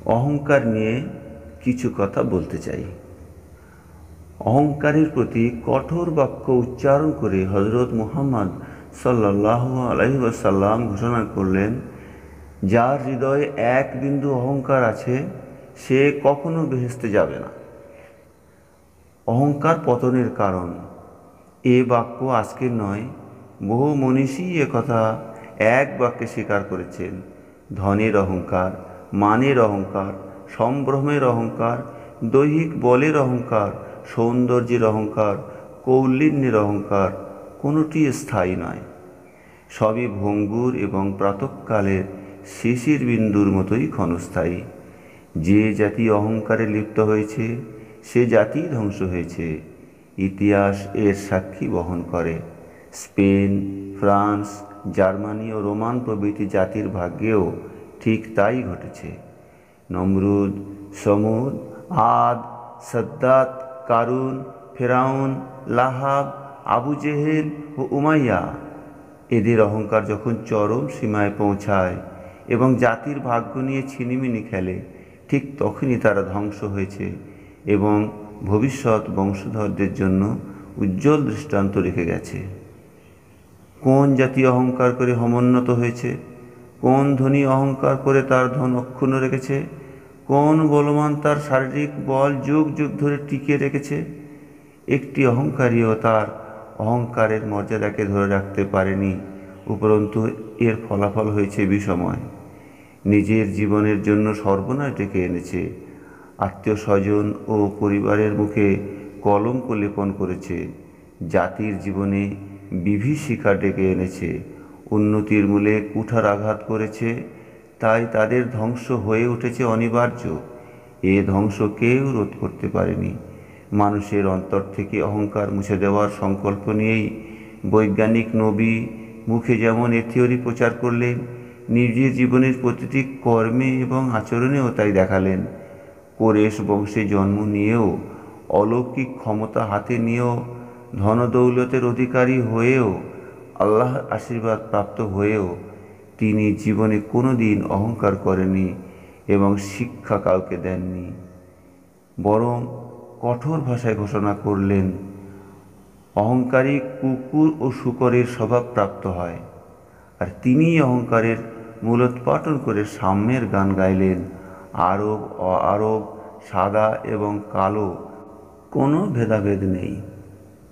অহংকার নিয়ে কিছু কথা বলতে চাই। অহংকারের প্রতি কঠোর বাক্য উচ্চারণ করে হযরত মুহাম্মদ সাল্লাল্লাহু আলাইহি ওয়াসাল্লাম ঘোষণা করলেন, যার হৃদয়ে এক বিন্দু অহংকার আছে সে কখনো বেহেশতে যাবে না। অহংকার পতনের কারণ। এ বাক্য আজকের নয়, বহু মনীষী কথা এক বাক্যে স্বীকার করেছেন। ধনের অহংকার, মানের অহংকার, সম্ভ্রমের অহংকার, দৈহিক বলের অহংকার, সৌন্দর্যের অহংকার, কৌলীন্যের অহংকার কোনোটি স্থায়ী নয়। সবই ভঙ্গুর এবং প্রাতঃকালের শিশির বিন্দুর মতোই ক্ষণস্থায়ী। যে জাতি অহংকারে লিপ্ত হয়েছে সে জাতি ধ্বংস হয়েছে। ইতিহাস এর সাক্ষী বহন করে। স্পেন, ফ্রান্স, জার্মানি ও রোমান প্রভৃতি জাতির ভাগ্যেও ঠিক তাই ঘটেছে। নমরুদ, সমুদ, আদ, সাদ্দাত, কারুন, ফেরাউন, লাহাব, আবু জেহেল ও উমাইয়া, এদের অহংকার যখন চরম সীমায় পৌঁছায় এবং জাতির ভাগ্য নিয়ে ছিনিমিনি খেলে, ঠিক তখনই তারা ধ্বংস হয়েছে এবং ভবিষ্যৎ বংশধরদের জন্য উজ্জ্বল দৃষ্টান্ত রেখে গেছে। কোন জাতি অহংকার করে সমুন্নত হয়েছে? কোন ধনী অহংকার করে তার ধন অক্ষুণ্ণ রেখেছে? কোন বলবান তার শারীরিক বল যুগ যুগ ধরে টিকিয়ে রেখেছে? একটি অহংকারীও তার অহংকারের মর্যাদাকে ধরে রাখতে পারেনি, উপরন্তু এর ফলাফল হয়েছে বিষময়। নিজের জীবনের জন্য সর্বনাশ ডেকে এনেছে, আত্মীয় স্বজন ও পরিবারের মুখে কলঙ্ক লেপন করেছে, জাতির জীবনে বিভীষিকা ডেকে এনেছে, উন্নতির মূলে কুঠার আঘাত করেছে। তাই তাদের ধ্বংস হয়ে উঠেছে অনিবার্য। এ ধ্বংস কেউ রোধ করতে পারেনি। মানুষের অন্তর থেকে অহংকার মুছে দেওয়ার সংকল্প নিয়েই বৈজ্ঞানিক নবী মুখে যেমন এ থিওরি প্রচার করলেন, নিজের জীবনের প্রতিটি কর্মে এবং আচরণেও তাই দেখালেন। কোরেশ বংশে জন্ম নিয়েও, অলৌকিক ক্ষমতা হাতে নিয়েও, ধনদৌলতের অধিকারী হয়েও, আল্লাহর আশীর্বাদ প্রাপ্ত হয়েও তিনি জীবনে কোনো দিন অহংকার করেননি এবং শিক্ষা কাউকে দেননি। বরং কঠোর ভাষায় ঘোষণা করলেন, অহংকারী কুকুর ও শূকরের স্বভাব প্রাপ্ত হয়। আর তিনিই অহংকারের মূলোৎপাটন করে সাম্যের গান গাইলেন। আরব, অআরব, সাদা এবং কালো কোনো ভেদাভেদ নেই।